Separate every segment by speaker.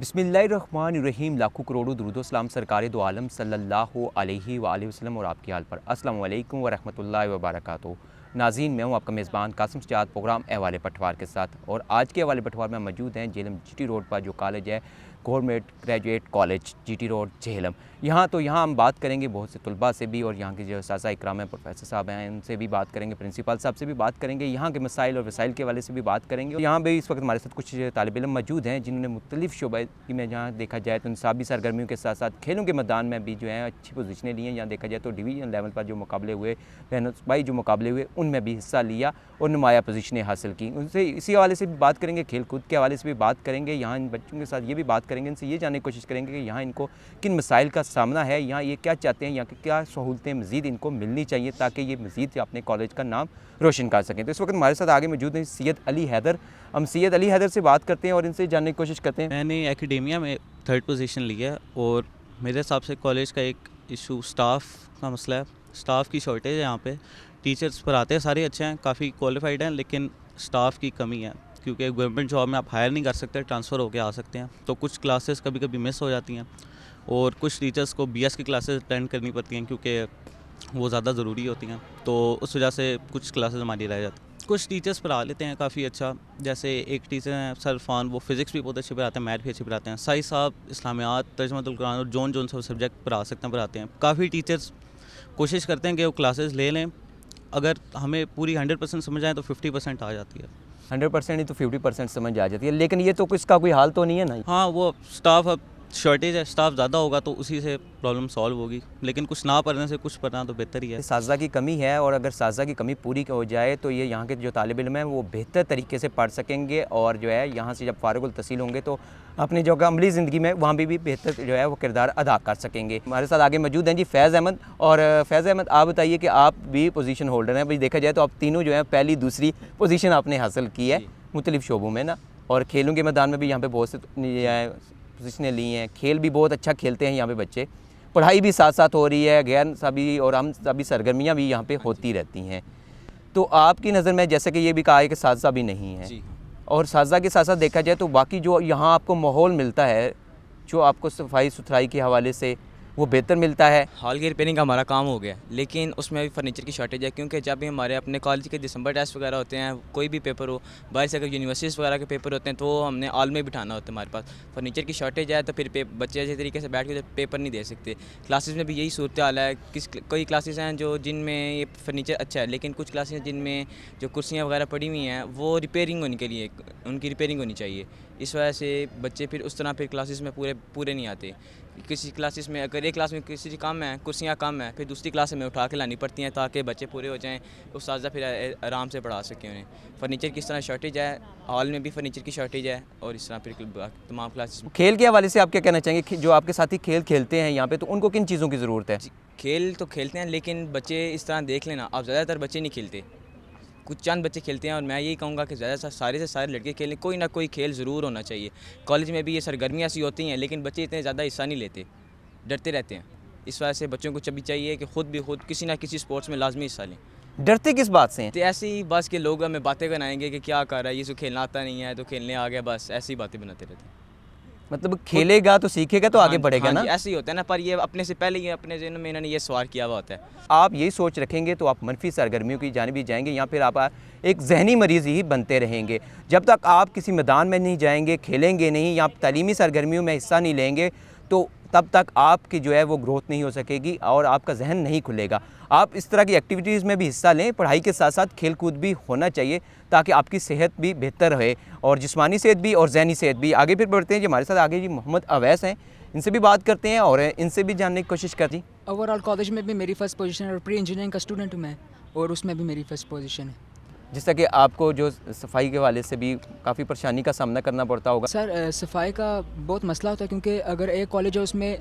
Speaker 1: बिस्मिल्लाहिर्रहमानिर्रहीम। लाखों करोड़ों दुरूदो सलाम सरकारे दो आलम सल्लल्लाहु अलैहि वसल्लम और आपकी हाल पर। अस्सलामु अलैकुम व रहमतुल्लाहि व बरकातुहू। नाज़रीन, मैं हूँ आपका मेज़बान कासिम सजाद प्रोग्राम अहवाल पटवार के साथ, और आज के अहवाल पटवार में मौजूद हैं झेलम GT रोड पर जो कॉलेज है government graduate college GT road Jhelum. यहाँ हम बात करेंगे बहुत से तलबा से भी, और यहाँ के जो साज़ा इकराम हैं, प्रोफेसर साहब हैं, उनसे भी बात करेंगे, प्रिंसिपल साहब से भी बात करेंगे, यहाँ के मसाइल और वसाइल के वाले से भी बात करेंगे। यहाँ भी इस वक्त हमारे साथ कुछ तालिब इल्म मौजूद हैं जिन्होंने मुख्तलिफ शोबे में, जहाँ देखा जाए तो निसाबी सरगर्मियों के साथ साथ खेलों के मैदान में भी जो है अच्छी पोजीशनें ली हैं। यहाँ देखा जाए तो डिवीज़न लेवल पर जो मुकाबले हुए, बहनों जो मुकाबले हुए, उनमें भी हिस्सा लिया और नुमाया पोजीशनें हासिल की। उनसे इसी हवाले से भी बात करेंगे, खेल कूद के हवाले से भी बात करेंगे। यहाँ इन बच्चों के साथ ये भी बात करेंगे, इनसे ये जानने की कोशिश करेंगे कि यहाँ इनको किन मसाइल का सामना है, यहाँ ये क्या चाहते हैं, यहाँ की क्या सहूलतें मज़ीद इनको मिलनी चाहिए ताकि ये मज़ीद अपने कॉलेज का नाम रोशन कर सकें। तो इस वक्त हमारे साथ आगे मौजूद हैं सैयद अली हैदर। हम सैयद अली हैदर से बात करते हैं और इनसे जानने की कोशिश करते हैं।
Speaker 2: मैंने एकेडेमिया में 3rd पोजीशन ली है, और मेरे हिसाब से कॉलेज का एक इशू स्टाफ का मसला है। स्टाफ की शॉर्टेज है यहाँ पे। टीचर्स पढ़ाते हैं सारे अच्छे हैं, काफ़ी क्वालिफाइड हैं, लेकिन स्टाफ की कमी है, क्योंकि गवर्नमेंट जॉब में आप हायर नहीं कर सकते, ट्रांसफ़र होकर आ सकते हैं। तो कुछ क्लासेस कभी कभी मिस हो जाती हैं, और कुछ टीचर्स को BS की क्लासेस अटेंड करनी पड़ती हैं क्योंकि वो ज़्यादा ज़रूरी होती हैं। तो उस वजह से कुछ क्लासेस हमारी रह जाती हैं। कुछ टीचर्स पढ़ा लेते हैं काफ़ी अच्छा, जैसे एक टीचर हैं सर फान, वो फिज़िक्स भी बहुत अच्छी पढ़ाते हैं, मैथ भी अच्छी पढ़ाते हैं। साई साहब इस्लामियात, तर्जुमातुल कुरान और जोन सब सब्जेक्ट पढ़ा सकते हैं, पढ़ाते हैं। काफ़ी टीचर्स कोशिश करते हैं कि वो क्लासेस ले लें। अगर हमें पूरी 100% समझ आए तो 50% आ जाती है।
Speaker 1: 100% ही तो 50% समझ आ जाती है, लेकिन ये तो इसका कोई हाल तो नहीं है ना।
Speaker 2: हाँ, वो स्टाफ अब शॉर्टेज है, स्टाफ ज़्यादा होगा तो उसी से प्रॉब्लम सॉल्व होगी, लेकिन कुछ ना पढ़ने से कुछ पढ़ना तो बेहतर ही है।
Speaker 1: साज़ा की कमी है, और अगर साज़ा की कमी पूरी हो जाए तो ये यहाँ के जो तालिब इल्म हैं वो बेहतर तरीके से पढ़ सकेंगे, और जो है यहाँ से जब फारिगुल तहसील होंगे तो अपनी जो अमली ज़िंदगी में वहाँ भी बेहतर जो है वो किरदार अदा कर सकेंगे। हमारे साथ आगे मौजूद हैं जी फैज़ अहमद। और फैज़ अहमद, आप बताइए कि आप भी पोजीशन होल्डर हैं। भाई देखा जाए तो आप तीनों जो है पहली दूसरी पोजीशन आपने हासिल की है मुख्तलिफ शोबों में ना, और खेलों के मैदान में भी यहाँ पे बहुत से पोजीशनें ली हैं। खेल भी बहुत अच्छा खेलते हैं यहाँ पे बच्चे, पढ़ाई भी साथ साथ हो रही है, गैर सभी और हम सभी सरगर्मियाँ भी यहाँ पे होती रहती हैं। तो आपकी नज़र में जैसे कि ये भी कहा है कि साज़ा भी नहीं है, और साज़ा के साथ साथ देखा जाए तो बाकी जो यहाँ आपको माहौल मिलता है, जो आपको सफाई सुथराई के हवाले से वो बेहतर मिलता है।
Speaker 3: हॉल की रिपेयरिंग का हमारा काम हो गया, लेकिन उसमें भी फर्नीचर की शॉर्टेज है, क्योंकि जब भी हमारे अपने कॉलेज के दिसंबर टेस्ट वगैरह होते हैं, कोई भी पेपर हो, बाहर से अगर यूनिवर्सिटीज़ वगैरह के पेपर होते हैं तो हमने हॉल में बिठाना होता है। हमारे पास फर्नीचर की शॉर्टेज है, तो फिर बच्चे अच्छे तरीके से बैठ के पेपर नहीं दे सकते। क्लासेस में भी यही सूरत हाल है। कोई क्लासेस हैं जो जिनमें ये फर्नीचर अच्छा है, लेकिन कुछ क्लासेस हैं जिनमें जो कुर्सियाँ वगैरह पड़ी हुई हैं वो रिपेयरिंग होने के लिए, उनकी रिपेयरिंग होनी चाहिए। इस वजह से बच्चे फिर उस तरह फिर क्लासेस में पूरे नहीं आते। किसी क्लासेस में अगर एक क्लास में किसी कम है, कुर्सियाँ कम है, फिर दूसरी क्लास में उठा के लानी पड़ती हैं ताकि बच्चे पूरे हो जाएं, उस्ताद फिर आराम से पढ़ा सकें उन्हें। फर्नीचर की इस तरह शॉर्टेज है, हॉल में भी फर्नीचर की शॉर्टेज है, और इस तरह फिर तमाम क्लासेस।
Speaker 1: खेल के हवाले से आप क्या कहना चाहेंगे? जो आपके साथी खेल खेलते हैं यहाँ पे, तो उनको किन चीज़ों की ज़रूरत है?
Speaker 3: खेल तो खेलते हैं, लेकिन बच्चे इस तरह देख लेना, अब ज़्यादातर बच्चे नहीं खेलते, कुछ चंद बच्चे खेलते हैं। और मैं यही कहूँगा कि ज़्यादा से सारे लड़के खेलें, कोई ना कोई खेल ज़रूर होना चाहिए। कॉलेज में भी ये सरगर्मियाँ ऐसी होती हैं, लेकिन बच्चे इतने ज़्यादा हिस्सा नहीं लेते, डरते रहते हैं। इस वजह से बच्चों को भी चाहिए कि खुद किसी ना किसी स्पोर्ट्स में लाजमी हिस्सा लें।
Speaker 1: डरते किस बात से हैं?
Speaker 3: तो ऐसे ही बस के लोग हमें बातें बनाएंगे कि क्या कर रहा है ये, जो खेलना आता नहीं है तो खेलने आ गया, बस ऐसी बातें बनाते रहते हैं।
Speaker 1: मतलब खेलेगा तो सीखेगा तो आगे बढ़ेगा ना।
Speaker 3: ऐसे ही होता है ना, पर ये अपने से पहले ही अपने ज़हन में इन्होंने ये सवार किया हुआ होता है।
Speaker 1: आप यही सोच रखेंगे तो आप मनफी सरगर्मियों की जानिब ही जाएंगे, या फिर आप एक जहनी मरीज़ ही बनते रहेंगे। जब तक आप किसी मैदान में नहीं जाएंगे, खेलेंगे नहीं, या तालीमी सरगर्मियों में हिस्सा नहीं लेंगे, तो तब तक आपकी जो है वो ग्रोथ नहीं हो सकेगी और आपका जहन नहीं खुलेगा। आप इस तरह की एक्टिविटीज़ में भी हिस्सा लें, पढ़ाई के साथ साथ खेल कूद भी होना चाहिए ताकि आपकी सेहत भी बेहतर रहे, और जिस्मानी सेहत भी और जहनी सेहत भी। आगे फिर बढ़ते हैं जी, हमारे साथ आगे जी मोहम्मद अवैस हैं, इनसे भी बात करते हैं और इनसे भी जानने की कोशिश करती।
Speaker 4: ओवरऑल कॉलेज में भी मेरी फ़र्स्ट पोजीशन है, और प्री इंजीनियरिंग का स्टूडेंट हूँ मैं, और उसमें भी मेरी फ़र्स्ट पोजीशन है।
Speaker 1: जिस तरह कि आपको जो सफाई के वाले से भी काफ़ी परेशानी का सामना करना पड़ता होगा।
Speaker 4: सर सफाई का बहुत मसला होता है, क्योंकि अगर एक कॉलेज है उसमें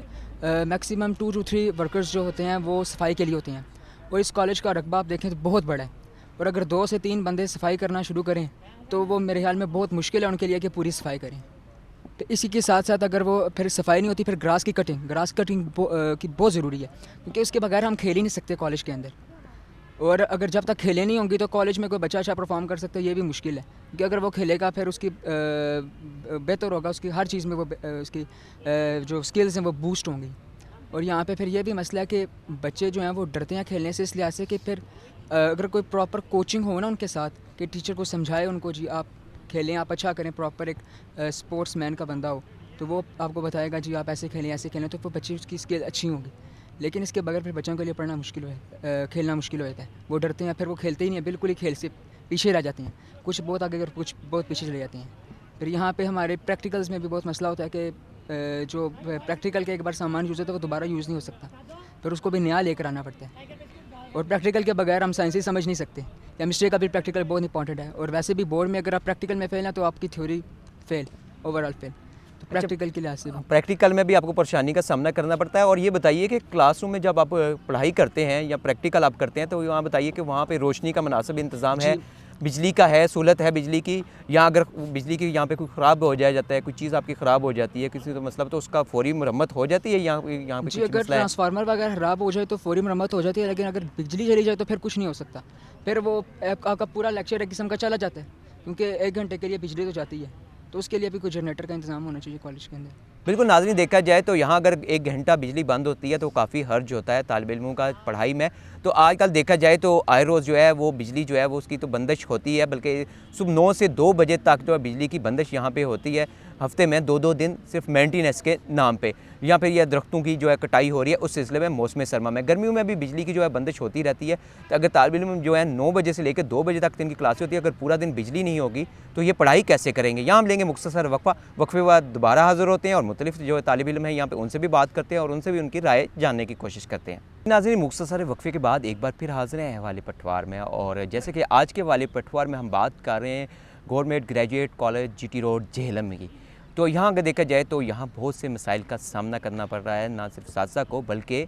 Speaker 4: मैक्सिमम 2 to 3 वर्कर्स जो होते हैं वो सफाई के लिए होते हैं, और इस कॉलेज का रकबा आप देखें तो बहुत बड़ा है, और अगर 2 से 3 बंदे सफाई करना शुरू करें तो वो मेरे ख्याल में बहुत मुश्किल है उनके लिए कि पूरी सफाई करें। तो इसी के साथ साथ अगर वो फिर सफाई नहीं होती, फिर ग्रास कटिंग की बहुत ज़रूरी है, क्योंकि उसके बगैर हम खेल ही नहीं सकते कॉलेज के अंदर। और अगर जब तक खेलें नहीं होंगी तो कॉलेज में कोई बच्चा अच्छा परफॉर्म कर सकता है, ये भी मुश्किल है, क्योंकि अगर वो खेलेगा फिर उसकी बेहतर होगा, उसकी हर चीज़ में वो उसकी जो स्किल्स हैं वो बूस्ट होंगी। और यहाँ पे फिर ये भी मसला है कि बच्चे जो हैं वो डरते हैं खेलने से, इस लिहाज से कि फिर अगर कोई प्रॉपर कोचिंग हो ना उनके साथ, कि टीचर को समझाए उनको, जी आप खेलें, आप अच्छा करें, प्रॉपर एक स्पोर्ट्स मैन का बंदा हो, तो वो आपको बताएगा जी आप ऐसे खेलें, तो वो बच्चे की स्किल अच्छी होंगी। लेकिन इसके बगैर फिर बच्चों के लिए पढ़ना मुश्किल है, खेलना मुश्किल हो जाता है। वो डरते हैं, फिर वो खेलते ही नहीं है, बिल्कुल ही खेल से पीछे रह जाते हैं, कुछ बहुत आगे और कुछ बहुत पीछे चले जाते हैं। फिर यहाँ पे हमारे प्रैक्टिकल्स में भी बहुत मसला होता है कि जो प्रैक्टिकल के एक बार सामान यूज़ होता है वो दोबारा यूज़ नहीं हो सकता, फिर उसको भी नया लेकर आना पड़ता है। और प्रैक्टिकल के बगैर हम साइंस ही समझ नहीं सकते। केमिस्ट्री का भी प्रैक्टिकल बहुत इंपॉर्टेंट है, और वैसे भी बोर्ड में अगर आप प्रैक्टिकल में फेल हैं तो आपकी थ्योरी फेल, ओवरऑल फेल। तो प्रैक्टिकल के लिहाज से भी
Speaker 1: प्रैक्टिकल में भी आपको परेशानी का सामना करना पड़ता है। और ये बताइए कि क्लासरूम में जब आप पढ़ाई करते हैं या प्रैक्टिकल आप करते हैं तो वहाँ बताइए कि वहाँ पे रोशनी का मुनासिब इंतज़ाम है, बिजली का है, सहूलत है बिजली की, या अगर बिजली की यहाँ पे कोई ख़राब हो जाता है, कोई चीज़ आपकी ख़राब हो जाती है किसी तो मतलब, तो उसका फौरी मरम्मत हो जाती है यहाँ पे
Speaker 4: जी,
Speaker 1: कुछ
Speaker 4: अगर
Speaker 1: मसला है?
Speaker 4: ट्रांसफार्मर वगैरह ख़राब हो जाए तो फौरी मरम्मत हो जाती है, लेकिन अगर बिजली चली जाए तो फिर कुछ नहीं हो सकता। फिर वो आपका पूरा लेक्चर एक किस्म का चला जाता है, क्योंकि 1 घंटे के लिए बिजली तो जाती है, तो उसके लिए भी कोई जनरेटर का इंतज़ाम होना चाहिए कॉलेज के अंदर।
Speaker 1: बिल्कुल नाज़रीन, देखा जाए तो यहाँ अगर 1 घंटा बिजली बंद होती है तो काफ़ी हर्ज होता है तालिब इल्मों का पढ़ाई में। तो आजकल देखा जाए तो आए रोज़ जो है वो बिजली जो है वो उसकी तो बंदिश होती है, बल्कि सुबह 9 से 2 बजे तक जो है बिजली की बंदिश यहाँ पे होती है, हफ्ते में 2-2 दिन सिर्फ मेंटेनेंस के नाम पे। या फिर यह दरख्तों की जो है कटाई हो रही है उस सिलसिले में मौसम सरमा में, गर्मियों में भी बिजली की जो है बंदिश होती रहती है। तो अगर तालिब इल्म जो है 9 बजे से लेकर 2 बजे तक इनकी क्लास होती है, अगर पूरा दिन बिजली नहीं होगी तो ये पढ़ाई कैसे करेंगे? यहाँ हम लेंगे मुख्तसर वक्फा, वक्फे बाद दोबारा हाज़िर होते हैं और मुख्तलिफ जो है तालिब इल्म है यहाँ पे उनसे भी बात करते हैं और उनसे भी उनकी राय जानने की कोशिश करते हैं। नाज़रीन, मुख्तसर वक्फे के बाद एक बार फिर हाज़िर हैं हवाले पटवार में, और जैसे कि आज के हवाले पटवार में हम बात कर रहे हैं government graduate college GT road Jhelum की। तो यहाँ अगर देखा जाए तो यहाँ बहुत से मसाइल का सामना करना पड़ रहा है, ना सिर्फ साथी को बल्कि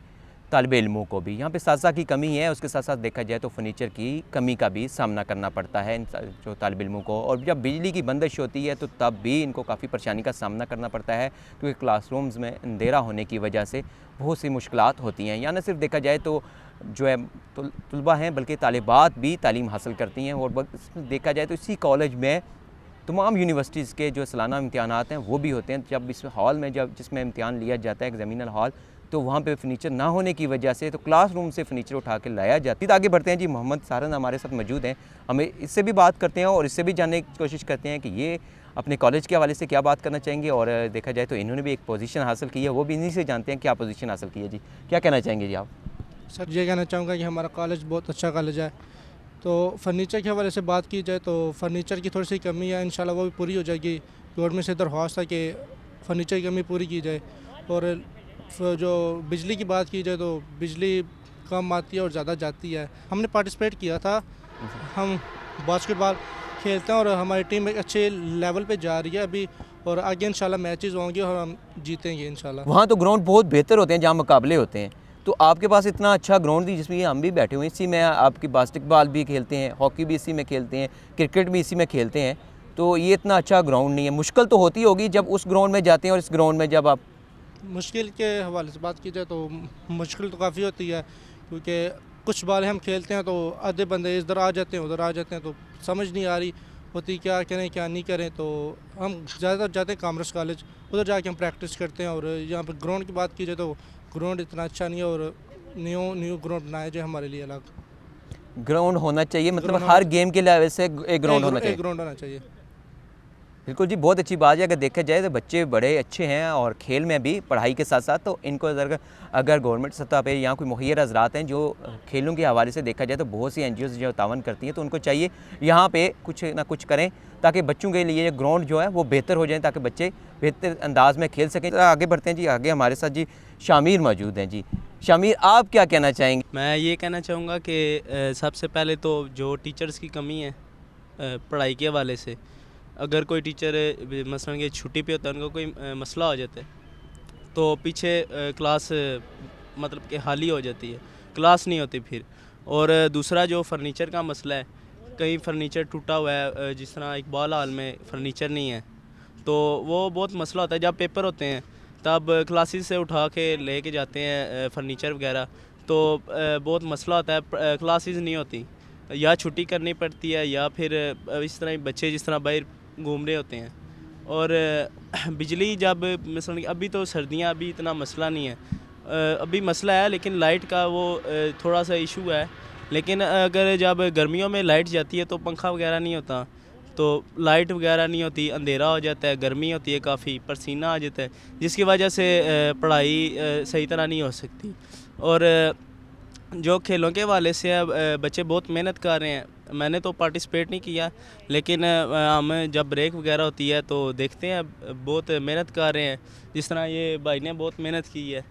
Speaker 1: तालिब इल्मों को भी। यहाँ पे साथी की कमी है, उसके साथ साथ देखा जाए तो फर्नीचर की कमी का भी सामना करना पड़ता है जो तालिब इल्मों को। और जब बिजली की बंदिश होती है तो तब भी इनको काफ़ी परेशानी का सामना करना पड़ता है, क्योंकि क्लासरूम्स में अंधेरा होने की वजह से बहुत सी मुश्किलात होती हैं। या न सिर्फ देखा जाए तो जो है तलबा हैं बल्कि तालिबात भी तालीम हासिल करती हैं। और देखा जाए तो इसी कॉलेज में तमाम यूनिवर्सिटीज़ के जो सालाना इम्तिहानात हैं वो भी होते हैं। जब इस हॉल में जिसमें इम्तिहान लिया जाता है एग्जामिनर हॉल, तो वहाँ पे फर्नीचर ना होने की वजह से तो क्लासरूम से फर्नीचर उठा के लाया जाती है। तो आगे बढ़ते हैं जी, मोहम्मद सारन हमारे साथ मौजूद हैं, हमें इससे भी बात करते हैं और इससे भी जानने की कोशिश करते हैं कि ये अपने कॉलेज के हवाले से क्या बात करना चाहेंगे। और देखा जाए तो इन्होंने भी एक पोजीशन हासिल की है, वो भी इन्हीं से जानते हैं क्या पोजीशन हासिल की है। जी, क्या कहना चाहेंगे जी आप?
Speaker 5: सर ये कहना चाहूँगा कि हमारा कॉलेज बहुत अच्छा कॉलेज है। तो फर्नीचर के हवाले से बात की जाए तो फर्नीचर की थोड़ी सी कमी है, इंशाल्लाह वो भी पूरी हो जाएगी। गवर्नमेंट से दरख्वास्त है कि फ़र्नीचर की कमी पूरी की जाए। और जो बिजली की बात की जाए तो बिजली कम आती है और ज़्यादा जाती है। हमने पार्टिसिपेट किया था, हम बास्केटबॉल खेलते हैं और हमारी टीम एक अच्छे लेवल पे जा रही है अभी, और आगे इंशाल्लाह मैचेस होंगे और हम जीतेंगे इंशाल्लाह।
Speaker 1: वहाँ तो ग्राउंड बहुत बेहतर होते हैं जहाँ मुकाबले होते हैं, तो आपके पास इतना अच्छा ग्राउंड थी जिसमें हम भी बैठे हुए हैं, इसी में आपकी बास्केटबॉल भी खेलते हैं, हॉकी भी इसी में खेलते हैं, क्रिकेट भी इसी में खेलते हैं। तो ये इतना अच्छा ग्राउंड नहीं है, मुश्किल तो होती होगी जब उस ग्राउंड में जाते हैं और इस ग्राउंड में जब आप।
Speaker 5: मुश्किल के हवाले से बात की जाए तो मुश्किल तो काफ़ी होती है, क्योंकि कुछ बाल हम खेलते हैं तो आधे बंदे इधर आ जाते हैं उधर आ जाते हैं, तो समझ नहीं आ रही होती क्या करें क्या नहीं करें। तो हम ज़्यादातर जाते हैं कॉमर्स कॉलेज, उधर जाके हम प्रैक्टिस करते हैं। और यहाँ पर ग्राउंड की बात की जाए तो ग्राउंड इतना अच्छा नहीं है, और न्यू ग्राउंड बनाया जाए हमारे लिए अलग।
Speaker 1: ग्राउंड होना चाहिए, मतलब हर गेम के लिए वैसे एक ग्राउंड होना चाहिए।
Speaker 5: एक ग्राउंड होना चाहिए।
Speaker 1: बिल्कुल जी, बहुत अच्छी बात है। अगर देखा जाए तो बच्चे बड़े अच्छे हैं और खेल में भी, पढ़ाई के साथ साथ, तो इनको अगर गवर्नमेंट सतह पे यहाँ कोई मुहैया हज़रात हैं जो खेलों के हवाले से देखा जाए तो बहुत सी NGOs जो तावन करती हैं, तो उनको चाहिए यहाँ पे कुछ ना कुछ करें ताकि बच्चों के लिए ग्राउंड जो है वो बेहतर हो जाए, ताकि बच्चे बेहतर अंदाज में खेल सकें। तो आगे बढ़ते हैं जी, आगे हमारे साथ जी शामिर मौजूद हैं। जी शामिर, आप क्या कहना चाहेंगे?
Speaker 6: मैं ये कहना चाहूँगा कि सबसे पहले तो जो टीचर्स की कमी है पढ़ाई के हवाले से, अगर कोई टीचर मसलन कि छुट्टी पे होता है, उनको कोई मसला हो जाता है तो पीछे क्लास मतलब कि खाली हो जाती है, क्लास नहीं होती फिर। और दूसरा जो फर्नीचर का मसला है, कहीं फर्नीचर टूटा हुआ है, जिस तरह इकबाल हॉल में फ़र्नीचर नहीं है, तो वो बहुत मसला होता है। जब पेपर होते हैं तब क्लासेस से उठा के ले के जाते हैं फ़र्नीचर वगैरह, तो बहुत मसला होता है, क्लासेस नहीं होती, या छुट्टी करनी पड़ती है या फिर इस तरह बच्चे जिस तरह बाहर घूम रहे होते हैं। और बिजली जब मिसल अभी तो सर्दियां, अभी इतना मसला नहीं है, अभी मसला है लेकिन लाइट का वो थोड़ा सा इशू है। लेकिन अगर जब गर्मियों में लाइट जाती है तो पंखा वगैरह नहीं होता, तो लाइट वगैरह नहीं होती, अंधेरा हो जाता है, गर्मी होती है, काफ़ी पसीना आ जाता है, जिसकी वजह से पढ़ाई सही तरह नहीं हो सकती। और जो खेलों के हवाले से बच्चे बहुत मेहनत कर रहे हैं। मैंने तो पार्टिसिपेट नहीं किया, लेकिन हम जब ब्रेक वगैरह होती है तो देखते हैं बहुत मेहनत कर रहे हैं। जिस तरह ये भाई ने बहुत मेहनत की है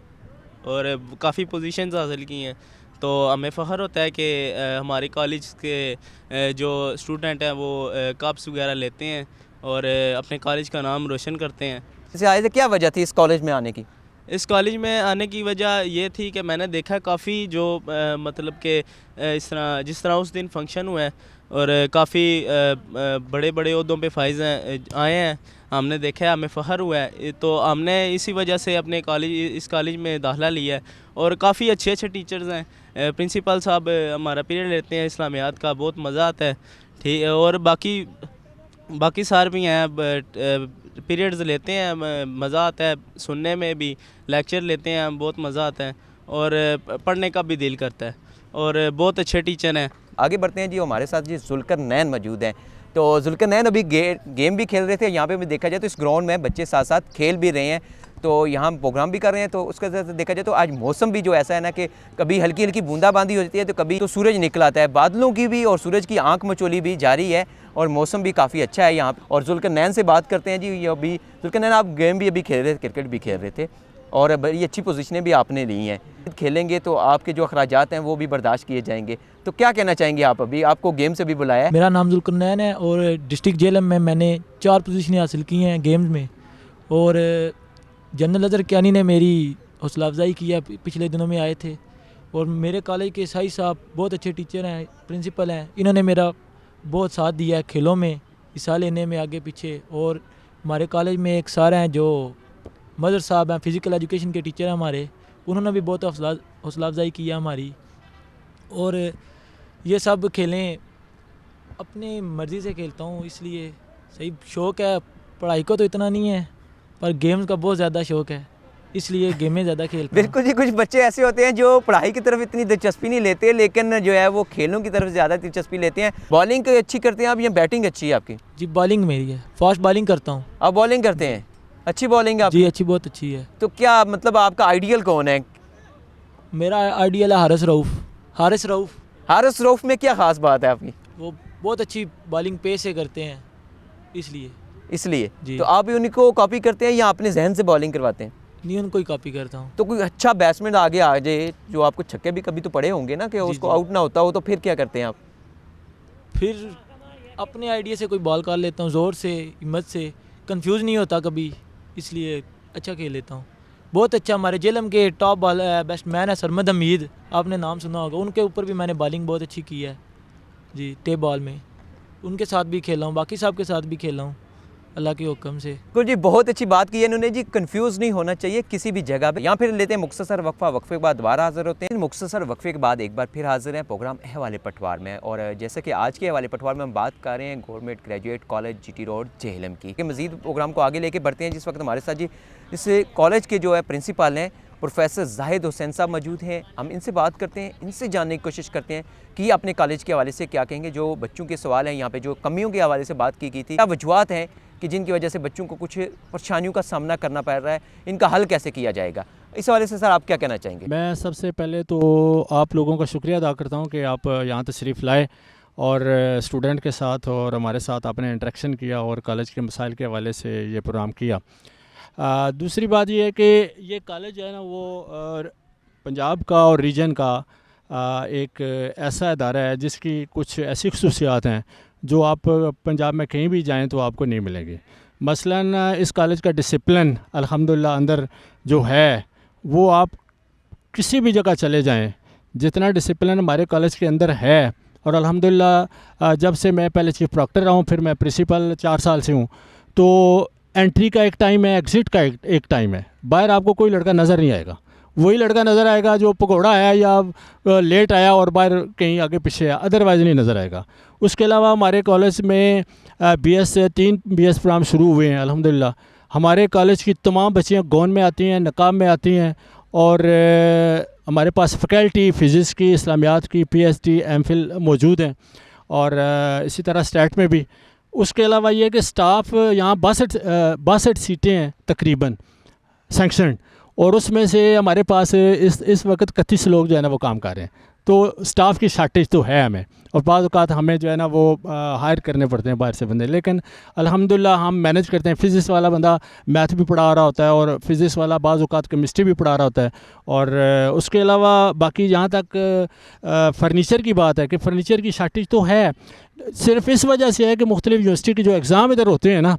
Speaker 6: और काफ़ी पोजीशंस हासिल की हैं, तो हमें फ़ख्र होता है कि हमारे कॉलेज के जो स्टूडेंट हैं वो कप्स वगैरह लेते हैं और अपने कॉलेज का नाम रोशन करते हैं।
Speaker 1: इसे आए थे, क्या वजह थी इस कॉलेज में आने की?
Speaker 6: इस कॉलेज में आने की वजह ये थी कि मैंने देखा काफ़ी जो मतलब कि इस तरह जिस तरह उस दिन फंक्शन हुआ है और काफ़ी बड़े बड़े ओहदों पे फाइज आए हैं, हमने देखा है, हमें फ़ख्र हुआ है, तो हमने इसी वजह से अपने इस कॉलेज में दाखिला लिया है। और काफ़ी अच्छे अच्छे टीचर्स हैं, प्रिंसिपल साहब हमारा पीरियड लेते हैं इस्लामियात का, बहुत मज़ा आता है, ठीक है। और बाकी सर भी हैं, पीरियड्स लेते हैं, मज़ा आता है सुनने में भी, लेक्चर लेते हैं, बहुत मज़ा आता है और पढ़ने का भी दिल करता है, और बहुत अच्छे टीचर हैं।
Speaker 1: आगे बढ़ते हैं जी, हमारे साथ जी जुल्करनैन मौजूद हैं। तो जुल्करनैन अभी गेम भी खेल रहे थे, यहाँ पे भी देखा जाए तो इस ग्राउंड में बच्चे साथ साथ खेल भी रहे हैं, तो यहाँ प्रोग्राम भी कर रहे हैं। तो उसके साथ देखा जाए तो आज मौसम भी जो ऐसा है ना कि कभी हल्की हल्की बूंदाबांदी हो जाती है, तो कभी तो सूरज निकल आता है, बादलों की भी और सूरज की आंख मचोली भी जारी है और मौसम भी काफ़ी अच्छा है यहाँ। और जुल्करनैन से बात करते हैं जी। ये अभी जुल्करनैन, आप गेम भी अभी खेल रहे थे, क्रिकेट भी खेल रहे थे और बड़ी अच्छी पोजीशनें भी आपने ली हैं। खेलेंगे तो आपके जो अखराजात हैं वो भी बर्दाश्त किए जाएंगे, तो क्या कहना चाहेंगे आप? अभी आपको गेम से भी बुलाया है।
Speaker 7: मेरा नाम जुल्करनैन है और डिस्ट्रिक्ट जेएलएम में मैंने 4 पोजीशनें हासिल की हैं गेम्स में, और जनरल अजहर कियानी ने मेरी हौसला अफजाई किया, पिछले दिनों में आए थे। और मेरे कॉलेज के साई साहब बहुत अच्छे टीचर हैं, प्रिंसिपल हैं, इन्होंने मेरा बहुत साथ दिया है खेलों में हिस्सा लेने में आगे पीछे। और हमारे कॉलेज में एक सर हैं जो मदर साहब हैं, फ़िज़िकल एजुकेशन के टीचर हैं हमारे, उन्होंने भी बहुत हौसला अफजाई किया हमारी। और ये सब खेलें अपनी मर्ज़ी से खेलता हूँ, इसलिए सही शौक़ है। पढ़ाई को तो इतना नहीं है, पर गेम्स का बहुत ज़्यादा शौक़ है, इसलिए गेमें ज़्यादा खेलता हूँ।
Speaker 1: बिल्कुल जी, कुछ बच्चे ऐसे होते हैं जो पढ़ाई की तरफ इतनी दिलचस्पी नहीं लेते, लेकिन जो है वो खेलों की तरफ ज़्यादा दिलचस्पी लेते हैं। बॉलिंग अच्छी करते हैं आप या बैटिंग अच्छी है आपकी?
Speaker 7: जी बॉलिंग मेरी है, फास्ट बॉलिंग करता हूँ।
Speaker 1: आप बॉलिंग करते हैं, अच्छी बॉलिंग है आपकी?
Speaker 7: जी अच्छी, बहुत अच्छी है।
Speaker 1: तो क्या मतलब आपका आइडियल कौन है?
Speaker 7: मेरा आइडियल है हारिस रऊफ़।
Speaker 1: हारिस रऊफ़ में क्या ख़ास बात है आपकी?
Speaker 7: वो बहुत अच्छी बॉलिंग पेस से करते हैं, इसलिए जी।
Speaker 1: तो आप उनको कॉपी करते हैं या अपने जहन से बॉलिंग करवाते हैं?
Speaker 7: नहीं, उनको ही कॉपी करता हूँ।
Speaker 1: तो कोई अच्छा बैट्समैन आगे आ जाए जो आपको छक्के भी कभी तो पड़े होंगे ना कि उसको आउट ना होता हो, तो फिर क्या करते हैं आप?
Speaker 7: फिर अपने आइडिया से कोई बॉल कर लेता हूँ, ज़ोर से, हिम्मत से, कंफ्यूज नहीं होता कभी, इसलिए अच्छा खेल लेता हूँ। बहुत अच्छा हमारे जेएलएम के टॉप बैट्समैन है सरमद हमीद, आपने नाम सुना होगा, उनके ऊपर भी मैंने बॉलिंग बहुत अच्छी की है जी। टेप बॉल में उनके साथ भी खेला हूँ, बाकी साहब के साथ भी खेला हूँ, अल्लाह के हुक्म से।
Speaker 1: बिल्कुल जी, बहुत अच्छी बात की है इन्होंने जी, कंफ्यूज नहीं होना चाहिए किसी भी जगह पे। यहाँ फिर लेते हैं मुख्तसर वक्फा, वक्फे के बाद दोबारा हाजिर होते हैं। मुख्तसर वक्फे के बाद एक बार फिर हाजिर हैं प्रोग्राम हवाले पटवार में। और जैसे कि आज के हवाले पटवार में हम बात कर रहे हैं government graduate college GT road JLM की। मज़ीद प्रोग्राम को आगे लेके बढ़ते हैं। जिस वक्त हमारे साथ जी इस कॉलेज के जो है प्रिंसिपल हैं प्रोफेसर जाहिद हुसैन साहब मौजूद हैं, हम इनसे बात करते हैं, इनसे जानने की कोशिश करते हैं कि अपने कॉलेज के हवाले से क्या कहेंगे। जो बच्चों के सवाल हैं, यहाँ पे जो कमियों के हवाले से बात की गई थी, क्या वजूहत हैं कि जिनकी वजह से बच्चों को कुछ परेशानियों का सामना करना पड़ रहा है, इनका हल कैसे किया जाएगा, इस हवाले से सर आप क्या कहना चाहेंगे?
Speaker 8: मैं सबसे पहले तो आप लोगों का शुक्रिया अदा करता हूँ कि आप यहाँ तशरीफ़ लाए और स्टूडेंट के साथ और हमारे साथ आपने इंटरेक्शन किया और कॉलेज के मसाइल के हवाले से ये प्रोग्राम किया। दूसरी बात ये है कि ये कॉलेज है ना वो पंजाब का और रीजन का एक ऐसा इदारा है जिसकी कुछ ऐसी खसूसियात हैं जो आप पंजाब में कहीं भी जाएं तो आपको नहीं मिलेंगी। मसलन इस कॉलेज का डिसिप्लिन अल्हम्दुलिल्लाह अंदर जो है वो आप किसी भी जगह चले जाएं, जितना डिसिप्लिन हमारे कॉलेज के अंदर है, और अल्हम्दुलिल्लाह जब से मैं पहले चीफ प्रॉक्टर रहा हूँ, फिर मैं प्रिंसिपल 4 साल से हूँ, तो एंट्री का एक टाइम है, एग्ज़िट का एक टाइम है। बाहर आपको कोई लड़का नज़र नहीं आएगा, वही लड़का नज़र आएगा जो पकौड़ा आया या लेट आया और बाहर कहीं आगे पीछे आया, अदरवाइज़ नहीं नज़र आएगा। उसके अलावा हमारे कॉलेज में BS से 3 BS प्रोग्राम शुरू हुए हैं अल्हम्दुलिल्लाह। हमारे कॉलेज की तमाम बच्चियाँ गौन में आती हैं, नकाब में आती हैं, और हमारे पास फ़ैकल्टी फ़िज़िक्स की, इस्लामियात की, PhD MPhil मौजूद हैं, और इसी तरह स्टैट में भी। उसके अलावा ये है कि स्टाफ यहाँ 62 सीटें हैं तकरीबन सैंक्शन, और उसमें से हमारे पास इस वक्त 31 लोग जो है ना वो काम कर रहे हैं। तो स्टाफ की शार्टेज तो है हमें, और बाद औक़ात हमें जो है ना वो हायर करने पड़ते हैं बाहर से बंदे, लेकिन अल्हम्दुलिल्लाह हम मैनेज करते हैं। फ़िज़िक्स वाला बंदा मैथ भी पढ़ा रहा होता है, और फ़िज़िक्स वाला बाद औक़ात केमिस्ट्री भी पढ़ा रहा होता है। और उसके अलावा बाकी जहाँ तक फ़र्नीचर की बात है कि फ़र्नीचर की शार्टेज तो है, सिर्फ इस वजह से है कि मुख्तलिफ़ यूनिवर्सिटी के जो एग्ज़ाम इधर होते हैं ना,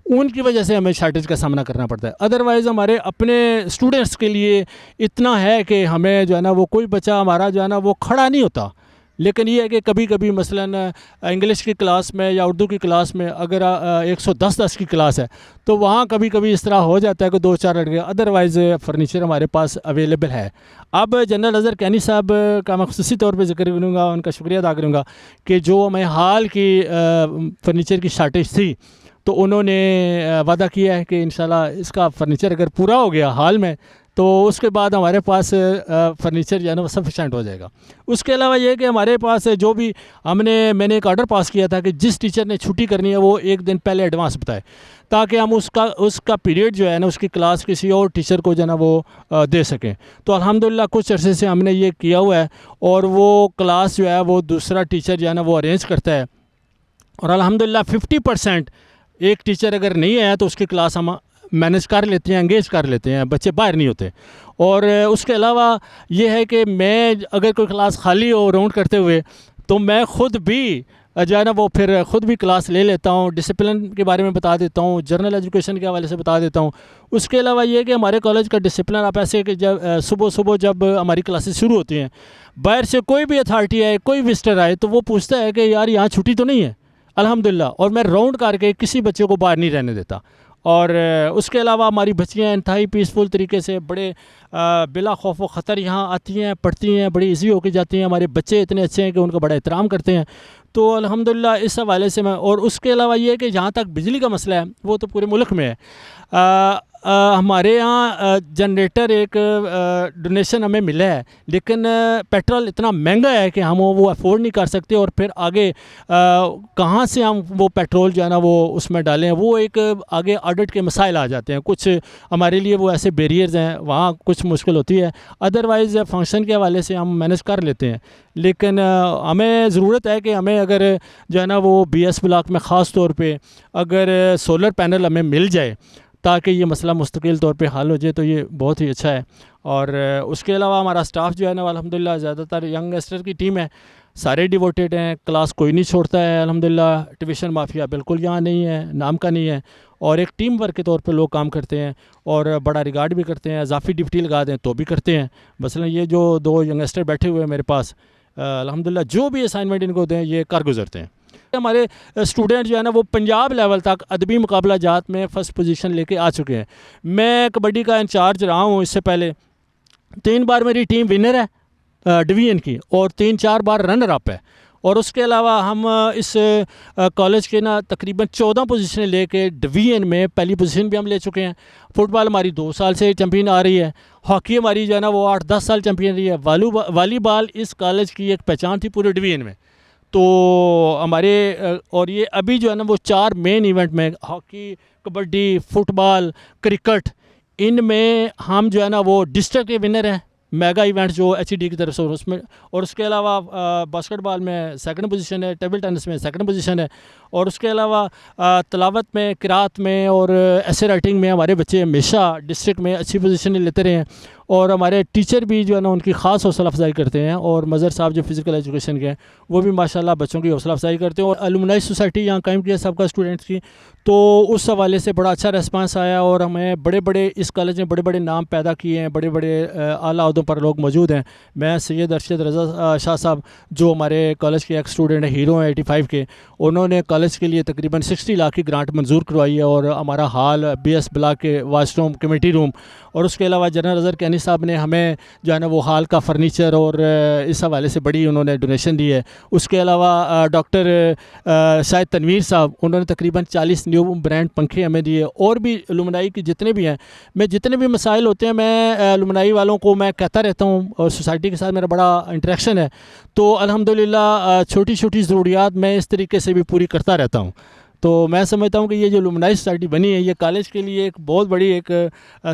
Speaker 8: उनकी वजह से हमें शार्टेज का सामना करना पड़ता है। अदरवाइज़ हमारे अपने स्टूडेंट्स के लिए इतना है कि हमें जो है ना वो कोई बच्चा हमारा जो है ना वो खड़ा नहीं होता। लेकिन ये है कि कभी कभी मसलन इंग्लिश की क्लास में या उर्दू की क्लास में अगर 110 की क्लास है तो वहाँ कभी कभी इस तरह हो जाता है कि 2-4 लड़के, अदरवाइज़ फ़र्नीचर हमारे पास अवेलेबल है। अब जनरल अज़हर कैनी साहब का मैं ख़ुसूसी तौर पे ज़िक्र करूँगा, उनका शुक्रिया अदा करूँगा कि जो हमें हाल की फ़र्नीचर की शार्टेज थी, तो उन्होंने वादा किया है कि इंशाल्लाह इसका फ़र्नीचर अगर पूरा हो गया हाल में, तो उसके बाद हमारे पास फ़र्नीचर जो है ना वो सफिशेंट हो जाएगा। उसके अलावा ये है कि हमारे पास जो भी मैंने एक ऑर्डर पास किया था कि जिस टीचर ने छुट्टी करनी है वो 1 दिन पहले एडवांस बताए, ताकि हम उसका पीरियड जो है ना उसकी क्लास किसी और टीचर को जो है ना वो दे सकें। तो अल्हम्दुलिल्लाह कुछ अरसे से हमने ये किया हुआ है, और वो क्लास जो है वो दूसरा टीचर जो है ना वो अरेंज करता है, और अल्हम्दुलिल्लाह 50% एक टीचर अगर नहीं आया तो उसकी क्लास हम मैनेज कर लेते हैं, एंगेज कर लेते हैं, बच्चे बाहर नहीं होते। और उसके अलावा ये है कि मैं अगर कोई क्लास खाली हो राउंड करते हुए, तो मैं ख़ुद भी जो है ना वो फिर ख़ुद भी क्लास ले लेता हूँ, डिसिप्लिन के बारे में बता देता हूँ, जर्नल एजुकेशन के हवाले से बता देता हूँ। उसके अलावा ये है कि हमारे कॉलेज का डिसिप्लिन आप ऐसे कि जब सुबह जब हमारी क्लासेस शुरू होती हैं, बाहर से कोई भी अथॉरिटी आए, कोई विजिटर आए, तो वो पूछता है कि यार यहाँ छुट्टी तो नहीं है, अल्हम्दुलिल्लाह, और मैं राउंड करके किसी बच्चे को बाहर नहीं रहने देता। और उसके अलावा हमारी बच्चियाँ इंतहाई पीसफुल तरीके से बड़े बिला खौफ व ख़तर यहाँ आती हैं, पढ़ती हैं, बड़ी इजी होके जाती हैं। हमारे बच्चे इतने अच्छे हैं कि उनका बड़ा एहतराम करते हैं। तो अल्हम्दुलिल्लाह इस हवाले से मैं, और उसके अलावा ये है कि जहाँ तक बिजली का मसला है वो तो पूरे मुल्क में है। हमारे यहाँ जनरेटर एक डोनेशन हमें मिला है, लेकिन पेट्रोल इतना महंगा है कि हम वो अफोर्ड नहीं कर सकते, और फिर आगे कहाँ से हम वो पेट्रोल जो है ना वो उसमें डालें, वो एक आगे ऑडिट के मसाइल आ जाते हैं। कुछ हमारे लिए वो ऐसे बैरियर्स हैं, वहाँ कुछ मुश्किल होती है। अदरवाइज़ फंक्शन के हवाले से हम मैनेज कर लेते हैं, लेकिन हमें ज़रूरत है कि हमें अगर जो है ना वो BS ब्लॉक में ख़ास तौर पे अगर सोलर पैनल हमें मिल जाए ताकि ये मसला मुस्तकिल तौर पे हल हो जाए, तो ये बहुत ही अच्छा है। और उसके अलावा हमारा स्टाफ जो है ना अल्हम्दुलिल्लाह ज़्यादातर यंगस्टर की टीम है, सारे डिवोटेड हैं, क्लास कोई नहीं छोड़ता है अल्हम्दुलिल्लाह। ट्यूशन माफिया बिल्कुल यहाँ नहीं है, नाम का नहीं है, और एक टीम वर्क के तौर पे लोग काम करते हैं, और बड़ा रिगार्ड भी करते हैं। इजाफी ड्यूटी लगा दें तो भी करते हैं। मसलन ये जो 2 यंगस्टर बैठे हुए हैं मेरे पास, अल्हम्दुलिल्लाह जो भी असाइनमेंट इनको दें ये कर गुजरते हैं। हमारे स्टूडेंट जो है ना वो पंजाब लेवल तक अदबी मुकाबला जात में फ़र्स्ट पोजीशन लेके आ चुके हैं। मैं कबड्डी का इंचार्ज रहा हूँ, इससे पहले 3 बार मेरी टीम विनर है डिवीज़न की, और 3-4 बार रनर अप है। और उसके अलावा हम इस कॉलेज के ना तकरीबन 14 पोजीशनें लेके डिवीज़न में पहली पोजीशन भी हम ले चुके हैं। फ़ुटबॉल हमारी 2 साल से चैम्पियन आ रही है। हॉकी हमारी जो है ना वो 8-10 साल चैम्पियन रही है। वॉलीबॉल इस कॉलेज की एक पहचान थी पूरे डिवीज़न में। तो हमारे और ये अभी जो है ना वो 4 मेन इवेंट में, हॉकी, कबड्डी, फुटबॉल, क्रिकेट, इनमें हम जो है ना वो डिस्ट्रिक्ट के विनर हैं। मेगा इवेंट्स जो HED की तरफ से, उसमें, और उसके अलावा बास्केटबॉल में 2nd पोजीशन है, टेबल टेनिस में 2nd पोजीशन है, और उसके अलावा तलावत में, किरात में और ऐसे राइटिंग में हमारे बच्चे हमेशा डिस्ट्रिक्ट में अच्छी पोजीशन लेते रहे हैं। और हमारे टीचर भी जो है ना उनकी ख़ास हौसला अफजाई करते हैं, और मज़र साहब जो फ़िज़िकल एजुकेशन के हैं वो भी माशाल्लाह बच्चों की हौसला अफजाई करते हैं। और अलुमनाई सोसाइटी यहाँ कायम किया सबका स्टूडेंट्स की, तो उस हवाले से बड़ा अच्छा रिस्पांस आया, और हमें बड़े बड़े इस कॉलेज में बड़े बड़े नाम पैदा किए हैं, बड़े बड़े आला अहदों पर लोग मौजूद हैं। मैं सैयद अरशद रज़ा शाह साहब, जो हमारे कॉलेज के एक स्टूडेंट हैं, हीरो हैं 85 के, उन्होंने कॉलेज के लिए तकरीबन 60 लाख की ग्रांट मंजूर करवाई है। और हमारा हाल BS ब्लॉक के वाशरूम, कमेटी रूम, और उसके अलावा जनरल अज़हर कैनी साहब ने हमें जो है ना वो हाल का फर्नीचर और इस हवाले से बड़ी उन्होंने डोनेशन दी है। उसके अलावा डॉक्टर शायद तनवीर साहब, उन्होंने तकरीबन 40 न्यू ब्रांड पंखे हमें दिए। और भी लुमनाई के जितने भी हैं, मैं जितने भी मसाइल होते हैं मैं लुमनाई वालों को मैं कहता रहता हूँ, और सोसाइटी के साथ मेरा बड़ा इंटरेक्शन है। तो अल्हम्दुलिल्लाह छोटी छोटी ज़रूरियात मैं इस तरीके से भी पूरी करता रहता हूँ। तो मैं समझता हूँ कि ये जो लुमनाई सोसाइटी बनी है, ये कॉलेज के लिए एक बहुत बड़ी एक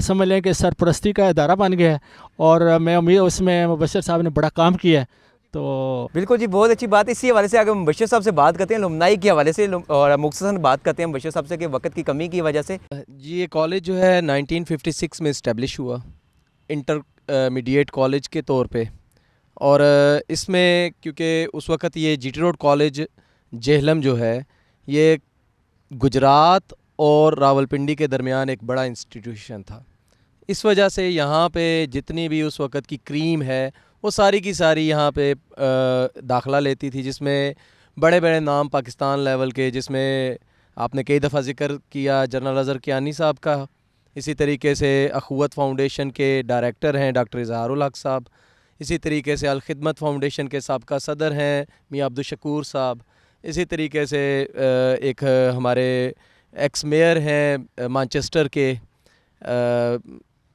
Speaker 8: समझ लें कि सरपरस्ती का इदारा बन गया है। और मैं उम्मीद उसमें मुबशर साहब ने बड़ा काम किया है। तो
Speaker 1: बिल्कुल जी, बहुत अच्छी बात है। इसी हवाले से अगर मुबशर साहब से बात करते हैं लुमनाई के हवाले से, और मुख्तसरन बात करते हैं मुबशर साहब से कि वक्त की कमी की वजह से।
Speaker 9: जी, ये कॉलेज जो है 1956 में इस्टेब्लिश हुआ इंटरमीडिएट कॉलेज के तौर पे। और इसमें क्योंकि उस वक़्त ये GT रोड कॉलेज जेहलम जो है ये गुजरात और रावलपिंडी के दरमियान एक बड़ा इंस्टीट्यूशन था। इस वजह से यहाँ पे जितनी भी उस वक़्त की क्रीम है वो सारी की सारी यहाँ पे दाखिला लेती थी, जिसमें बड़े बड़े नाम पाकिस्तान लेवल के, जिसमें आपने कई दफ़ा ज़िक्र किया जनरल अज़हर कियानी साहब का। इसी तरीके से अखुवत फाउंडेशन के डायरेक्टर हैं डॉक्टर इज़हारुल हक साहब। इसी तरीके से अल खिदमत फाउंडेशन के साबका सदर हैं मियां अब्दुल शकूर साहब। इसी तरीके से एक हमारे एक्स मेयर हैं मैनचेस्टर के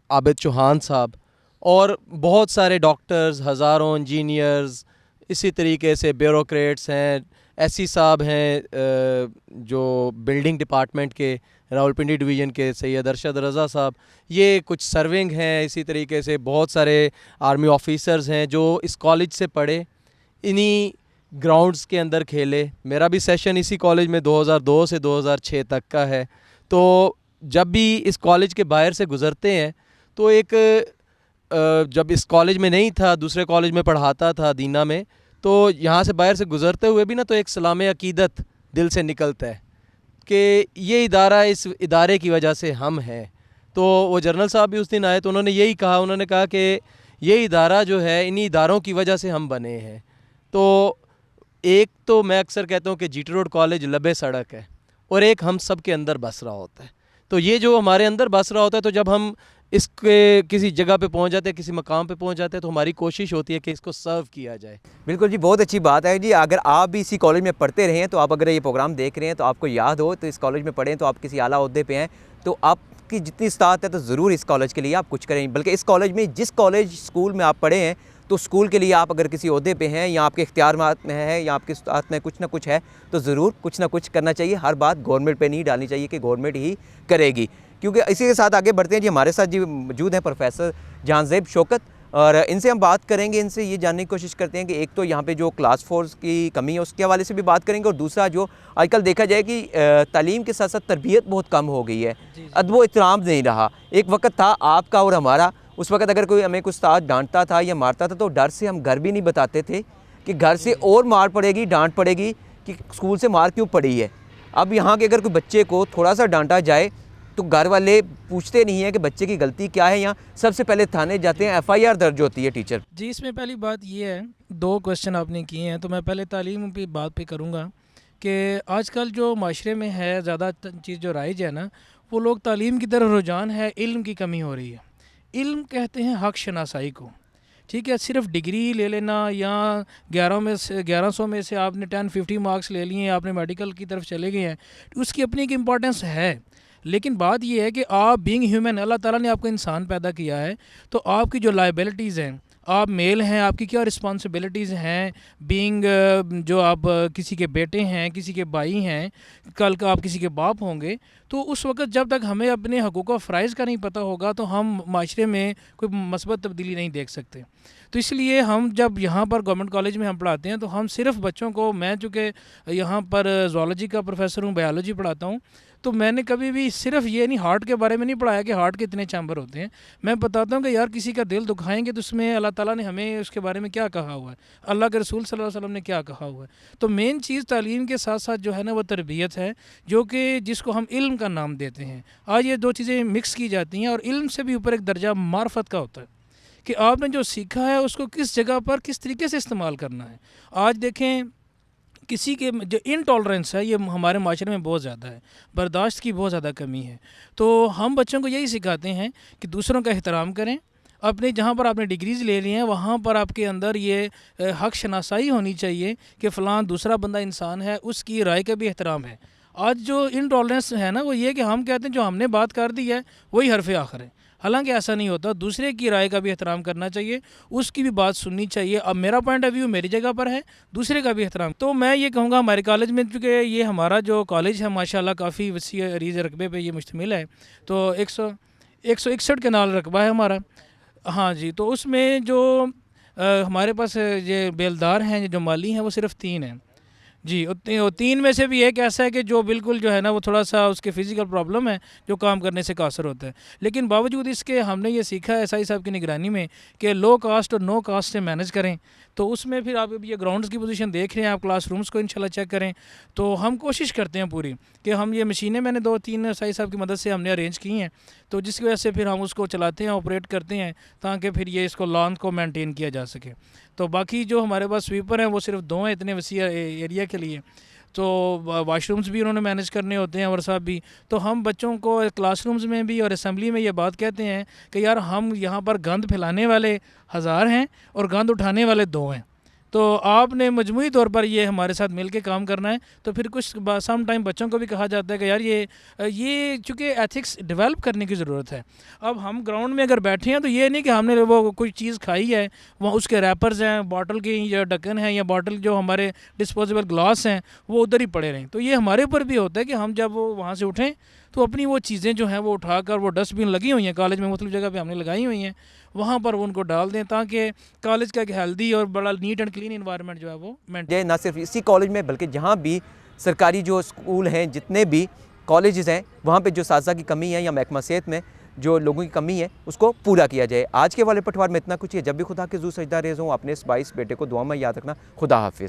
Speaker 9: आबिद चौहान साहब, और बहुत सारे डॉक्टर्स, हज़ारों इंजीनियर्स, इसी तरीके से ब्यूरोक्रेट्स हैं। SC साहब हैं जो बिल्डिंग डिपार्टमेंट के रावलपिंडी डिवीज़न के, सैयद अरशद रज़ा साहब, ये कुछ सर्विंग हैं। इसी तरीके से बहुत सारे आर्मी ऑफिसर्स हैं जो इस कॉलेज से पढ़े, इन्हीं ग्राउंड्स के अंदर खेले। मेरा भी सेशन इसी कॉलेज में 2002 से 2006 तक का है। तो जब भी इस कॉलेज के बाहर से गुज़रते हैं तो एक जब इस कॉलेज में नहीं था, दूसरे कॉलेज में पढ़ाता था दीना में, तो यहाँ से बाहर से गुज़रते हुए भी ना तो एक सलाम अकीदत दिल से निकलता है कि ये इदारा, इस इदारे की वजह से हम हैं। तो वो जनरल साहब भी उस दिन आए तो उन्होंने यही कहा, उन्होंने कहा कि ये इदारा जो है इन्हीं इदारों की वजह से हम बने हैं। तो एक तो मैं अक्सर कहता हूँ कि GT रोड कॉलेज लबे सड़क है, और एक हम सब के अंदर बस रहा होता है। तो ये जो हमारे अंदर बस रहा होता है, तो जब हम इसके किसी जगह पे पहुंच जाते हैं, किसी मकाम पे पहुंच जाते हैं, तो हमारी कोशिश होती है कि इसको सर्व किया जाए।
Speaker 1: बिल्कुल जी, बहुत अच्छी बात है जी। अगर आप भी इसी कॉलेज में पढ़ते रहे हैं, तो आप अगर ये प्रोग्राम देख रहे हैं तो आपको याद हो, तो इस कॉलेज में पढ़ें, तो आप किसी आला ओहदे पे हैं, तो आपकी जितनी इस्तात है तो ज़रूर इस कॉलेज के लिए आप कुछ करें। बल्कि इस कॉलेज में, जिस कॉलेज स्कूल में आप पढ़े हैं, तो स्कूल के लिए आप अगर किसी ओहदे पे हैं या आपके इख्तियार में है या आपके साथ में कुछ ना कुछ है, तो ज़रूर कुछ ना कुछ करना चाहिए। हर बात गवर्नमेंट पे नहीं डालनी चाहिए कि गवर्नमेंट ही करेगी। क्योंकि इसी के साथ आगे बढ़ते हैं जी। हमारे साथ जी मौजूद हैं प्रोफेसर जहांज़ेब शौकत, और इनसे हम बात करेंगे, इनसे ये जानने की कोशिश करते हैं कि एक तो यहाँ पे जो क्लास फोर्स की कमी है उसके हवाले से भी बात करेंगे, और दूसरा जो आजकल देखा जाए कि तालीम के साथ साथ तरबियत बहुत कम हो गई है, अदब व एहतराम नहीं रहा। एक वक्त था आपका और हमारा, उस वक्त अगर कोई हमें कुछ उस्ताद डांटता था या मारता था तो डर से हम घर भी नहीं बताते थे कि घर से और मार पड़ेगी, डांट पड़ेगी, कि स्कूल से मार क्यों पड़ी है। अब यहाँ के अगर कोई बच्चे को थोड़ा सा डांटा जाए तो घर वाले पूछते नहीं हैं कि बच्चे की गलती क्या है, यहाँ सबसे पहले थाने जाते हैं, FIR दर्ज होती है टीचर।
Speaker 10: जी, इसमें पहली बात ये है, 2 क्वेश्चन आपने किए हैं, तो मैं पहले तालीम की बात पे करूँगा कि आजकल जो माशरे में है ज़्यादा चीज़ जो राइज है ना, वो लोग तालीम की तरफ रुझान है, इल्म की कमी हो रही है। इल्म कहते हैं हक़ शनासाई को, ठीक है। सिर्फ डिग्री ले लेना या 1100 में से आपने 10-50 मार्क्स ले लिए, आपने मेडिकल की तरफ चले गए हैं, उसकी अपनी एक इम्पॉर्टेंस है। लेकिन बात यह है कि आप बीइंग ह्यूमन, अल्लाह ताला ने आपको इंसान पैदा किया है, तो आपकी जो लायबिलिटीज़ हैं, आप मेल हैं, आपकी क्या रिस्पॉन्सिबिलिटीज़ हैं बीइंग, जो आप किसी के बेटे हैं, किसी के भाई हैं, कल का आप किसी के बाप होंगे, तो उस वक्त जब तक हमें अपने हकूक़ व फ़राइज़ का नहीं पता होगा तो हम माशरे में कोई मस्बत तब्दीली नहीं देख सकते। तो इसलिए हम जब यहाँ पर गवर्नमेंट कॉलेज में हम पढ़ाते हैं तो हम सिर्फ बच्चों को, मैं चूँकि यहाँ पर ज़ूलॉजी का प्रोफेसर हूँ, बायोलॉजी पढ़ाता हूँ, तो मैंने कभी भी सिर्फ ये नहीं हार्ट के बारे में नहीं पढ़ाया कि हार्ट के इतने चैम्बर होते हैं। मैं बताता हूँ कि यार किसी का दिल दुखाएंगे तो उसमें अल्लाह ताला ने हमें उसके बारे में क्या कहा हुआ है, अल्लाह के रसूल सल्लल्लाहु अलैहि वसल्लम ने क्या कहा हुआ है। तो मेन चीज़ तालीम के साथ साथ जो है ना वो तरबियत है, जो कि जिसको हम इल्म का नाम देते हैं। आज ये 2 चीज़ें मिक्स की जाती हैं, और इल्म से भी ऊपर एक दर्जा मार्फत का होता है कि आपने जो सीखा है उसको किस जगह पर किस तरीके से इस्तेमाल करना है। आज देखें किसी के जो इनटॉलरेंस है ये हमारे माशरे में बहुत ज़्यादा है, बर्दाश्त की बहुत ज़्यादा कमी है। तो हम बच्चों को यही सिखाते हैं कि दूसरों का एहतराम करें, अपने जहाँ पर आपने डिग्रीज़ ले ली हैं वहाँ पर आपके अंदर ये हक़ शनासाई होनी चाहिए कि फ़लाँ दूसरा बंदा इंसान है, उसकी राय का भी एहतराम है। आज जो इनटॉलरेंस है ना वो ये कि हम कहते हैं जो हमने बात कर दी है वही हरफ़ आखिर है, हालांकि ऐसा नहीं होता। दूसरे की राय का भी एहतराम करना चाहिए, उसकी भी बात सुननी चाहिए। अब मेरा पॉइंट ऑफ व्यू मेरी जगह पर है, दूसरे का भी एहतराम। तो मैं ये कहूँगा हमारे कॉलेज में, चूँकि ये हमारा जो कॉलेज है माशाल्लाह काफ़ी वसी अरीज़ रकबे पे ये मुश्तमिल है, तो 161 कनाल रकबा है हमारा। हाँ जी, तो उसमें जो हमारे पास ये बेलदार हैं जो माली हैं वो सिर्फ 3 हैं जी। और 3 में से भी एक ऐसा है कि जो बिल्कुल जो है ना वो थोड़ा सा उसके फ़िज़िकल प्रॉब्लम है जो काम करने से कासर होता है। लेकिन बावजूद इसके हमने ये सीखा है एसआई साहब की निगरानी में कि लो कास्ट और नो कास्ट से मैनेज करें। तो उसमें फिर आप ये ग्राउंड्स की पोजीशन देख रहे हैं, आप क्लासरूम्स को इंशाल्लाह चेक करें। तो हम कोशिश करते हैं पूरी कि हम ये मशीनें मैंने 2-3 एसआई साहब की मदद से हमने अरेंज की हैं, तो जिसकी वजह से फिर हम उसको चलाते हैं, ऑपरेट करते हैं ताकि फिर ये इसको लॉन को मेंटेन किया जा सके। तो बाकी जो हमारे पास स्वीपर हैं वो सिर्फ 2 हैं इतने वसी एरिया के लिए। तो वाशरूम्स भी उन्होंने मैनेज करने होते हैं और साहब भी। तो हम बच्चों को क्लासरूम्स में भी और असम्बली में ये बात कहते हैं कि यार हम यहाँ पर गंद फैलाने वाले 1000 हैं और गंद उठाने वाले 2 हैं, तो आपने मजमूई तौर पर ये हमारे साथ मिल के काम करना है। तो फिर कुछ सम टाइम बच्चों को भी कहा जाता है कि यार ये चूँकि एथिक्स डेवलप करने की ज़रूरत है। अब हम ग्राउंड में अगर बैठे हैं तो ये नहीं कि हमने वो कोई चीज़ खाई है, वहाँ उसके रैपर्स हैं, बॉटल की या ढक्कन है या बॉटल जो हमारे डिस्पोजेबल ग्लास हैं वो उधर ही पड़े रहें। तो ये हमारे ऊपर भी होता है कि हम जब वो वहाँ से उठें तो अपनी वो चीज़ें जो हैं वो उठाकर, वो डस्टबिन लगी हुई हैं कॉलेज में मुख्तलिफ़ जगह पे हमने लगाई हुई हैं, वहाँ पर वो उनको डाल दें ताकि कॉलेज का एक हेल्दी और बड़ा नीट एंड क्लीन इन्वायरमेंट जो है वो मेंटेन।
Speaker 1: ना सिर्फ इसी कॉलेज में बल्कि जहाँ भी सरकारी जो स्कूल हैं, जितने भी कॉलेजेस हैं, वहाँ पे जो साज़ा की कमी है या महकमा सेहत में जो लोगों की कमी है उसको पूरा किया जाए। आज के वाले पटवार में इतना कुछ है। जब भी खुदा के ज़ू सजदा रेज़ हूँ, अपने इस 22 बेटे को दुआ में याद रखना। खुदा हाफिज़।